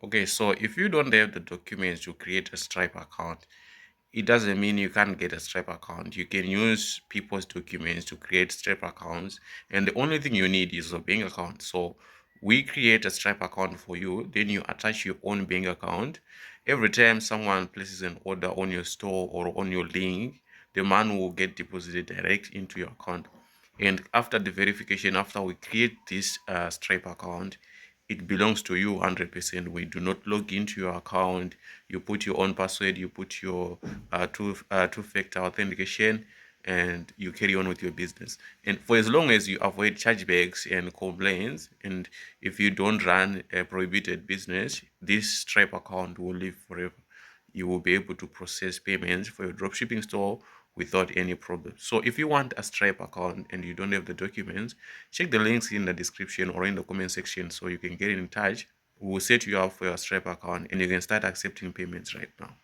Okay, so if you don't have the documents to create a Stripe account, it doesn't mean you can't get a Stripe account. You can use people's documents to create Stripe accounts, and the only thing you need is a bank account. So we create a Stripe account for you, then you attach your own bank account. Every time someone places an order on your store or on your link, the money will get deposited direct into your account. And after the verification, after we create this Stripe account, it belongs to you 100%. We do not log into your account. You put your own password, you put your two-factor authentication, and you carry on with your business. And for as long as you avoid chargebacks and complaints, and if you don't run a prohibited business, this Stripe account will live forever. You will be able to process payments for your dropshipping store without any problem. So if you want a Stripe account and you don't have the documents, check the links in the description or in the comment section so you can get in touch. We will set you up for your Stripe account and you can start accepting payments right now.